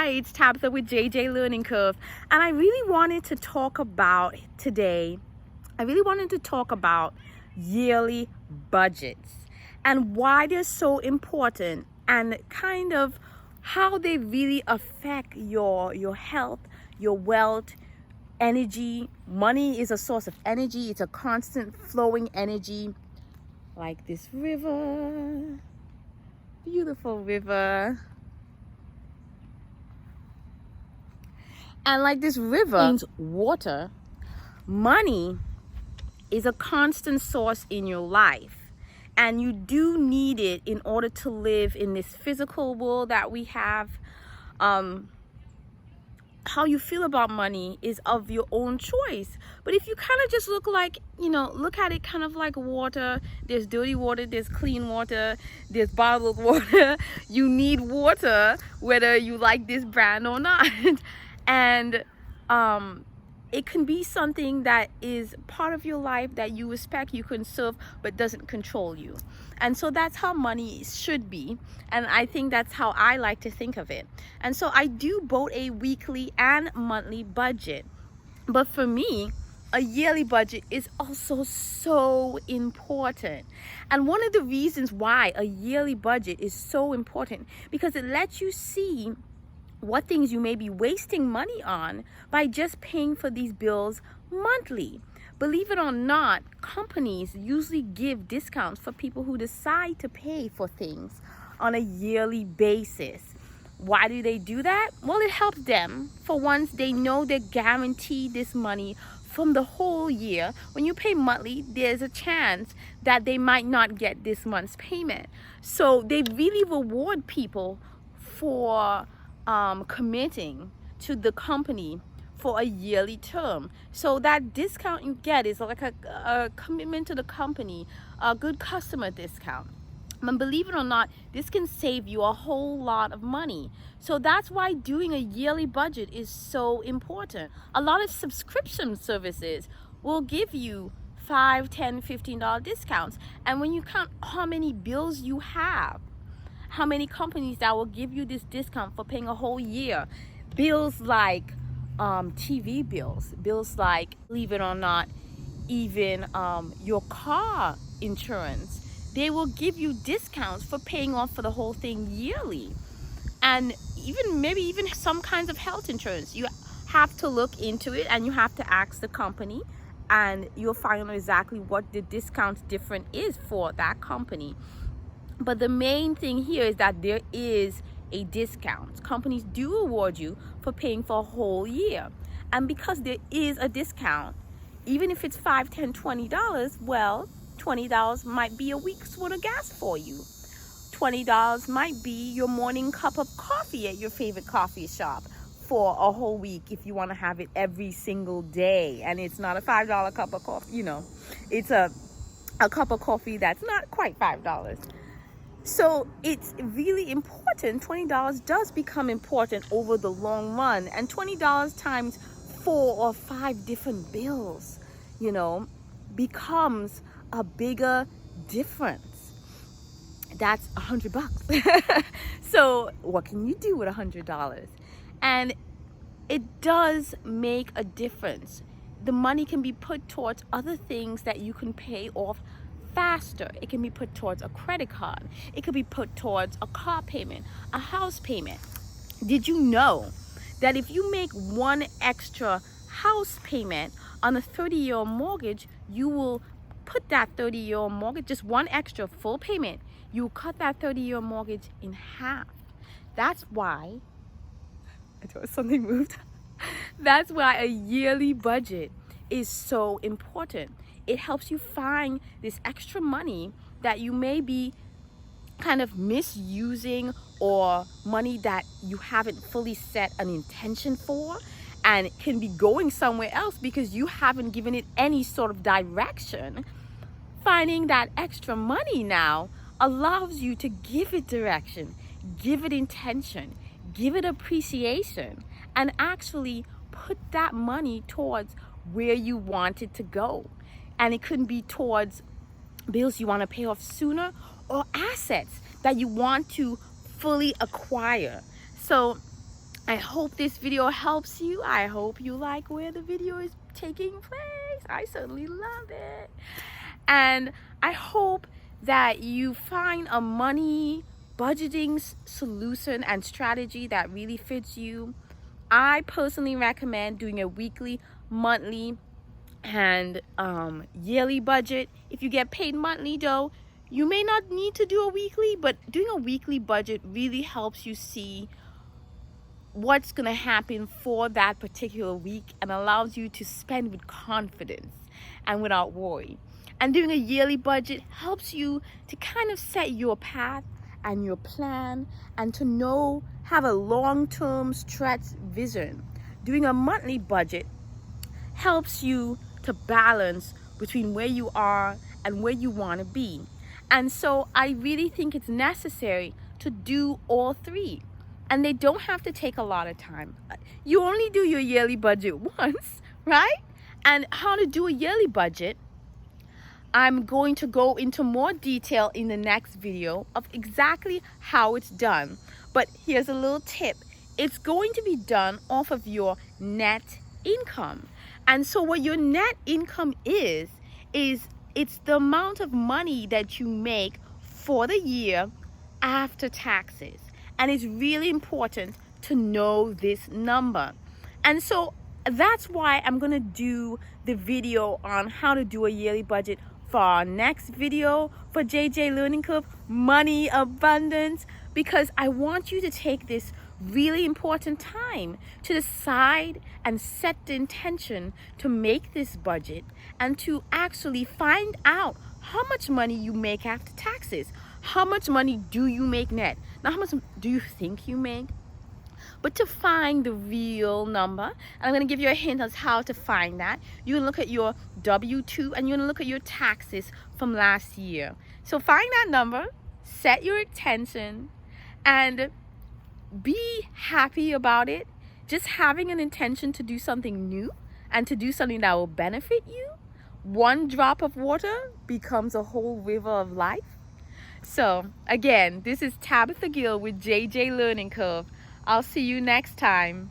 Hi, it's Tabitha with JJ Learning Curve, and I really wanted to talk about yearly budgets and why they're so important and kind of how they really affect your health, your wealth, energy. Money is a source of energy. It's a constant flowing energy, like this river, beautiful river. And like this river means water, money is a constant source in your life. And you do need it in order to live in this physical world that we have. How you feel about money is of your own choice. But if you kind of just look at it kind of like water, there's dirty water, there's clean water, there's bottled water. You need water whether you like this brand or not. And it can be something that is part of your life that you respect, you can serve, but doesn't control you. And so that's how money should be. And I think that's how I like to think of it. And so I do both a weekly and monthly budget. But for me, a yearly budget is also so important. And one of the reasons why a yearly budget is so important, because it lets you see what things you may be wasting money on by just paying for these bills monthly. Believe it or not, companies usually give discounts for people who decide to pay for things on a yearly basis. Why do they do that? Well, it helps them. For once, they know they're guaranteed this money from the whole year. When you pay monthly, there's a chance that they might not get this month's payment. So they really reward people for committing to the company for a yearly term. So that discount you get is like a commitment to the company, a good customer discount. And believe it or not, this can save you a whole lot of money. So that's why doing a yearly budget is so important. A lot of subscription services will give you $5, $10, $15 discounts. And when you count how many bills you have, how many companies that will give you this discount for paying a whole year, bills like TV bills like, believe it or not, even your car insurance, they will give you discounts for paying off for the whole thing yearly. And even some kinds of health insurance, you have to look into it and you have to ask the company, and you'll find out exactly what the discount difference is for that company. But the main thing here is that there is a discount. Companies do award you for paying for a whole year. And because there is a discount, even if it's $5, $10, $20, well, $20 might be a week's worth of gas for you. $20 might be your morning cup of coffee at your favorite coffee shop for a whole week if you want to have it every single day. And it's not a $5 cup of coffee, it's a cup of coffee that's not quite $5. So it's really important. $20 does become important over the long run. And $20 times 4 or 5 different bills, becomes a bigger difference. That's $100. So what can you do with $100? And it does make a difference. The money can be put towards other things that you can pay off faster. It can be put towards a credit card. It could be put towards a car payment, a house payment. Did you know that if you make one extra house payment on a 30-year mortgage, you will put that 30-year mortgage, just one extra full payment, you cut that 30-year mortgage in half. That's why, I thought something moved. That's why a yearly budget is so important. It helps you find this extra money that you may be kind of misusing, or money that you haven't fully set an intention for and can be going somewhere else because you haven't given it any sort of direction. Finding that extra money now allows you to give it direction, give it intention, give it appreciation, and actually put that money towards where you want it to go. And it could be towards bills you want to pay off sooner, or assets that you want to fully acquire. So I hope this video helps you. I hope you like where the video is taking place. I certainly love it. And I hope that you find a money budgeting solution and strategy that really fits you. I personally recommend doing a weekly, monthly, and yearly budget. If you get paid monthly though, you may not need to do a weekly, but doing a weekly budget really helps you see what's going to happen for that particular week and allows you to spend with confidence and without worry. And doing a yearly budget helps you to kind of set your path and your plan and to know, have a long-term stretch vision. Doing a monthly budget helps you to balance between where you are and where you want to be. And so I really think it's necessary to do all three. And they don't have to take a lot of time. You only do your yearly budget once, right? And how to do a yearly budget, I'm going to go into more detail in the next video of exactly how it's done. But here's a little tip. It's going to be done off of your net income. And so what your net income is it's the amount of money that you make for the year after taxes. And it's really important to know this number. And so that's why I'm going to do the video on how to do a yearly budget for our next video for JJ Learning Curve, Money Abundance, because I want you to take this really important time to decide and set the intention to make this budget and to actually find out how much money you make after taxes. How much money do you make net? Not how much do you think you make, but to find the real number. And I'm going to give you a hint as how to find that. You look at your W-2 and you're going to look at your taxes from last year. So find that number, set your intention, and be happy about it. Just having an intention to do something new and to do something that will benefit you. One drop of water becomes a whole river of life. So again, this is Tabitha Gill with JJ Learning Curve. I'll see you next time.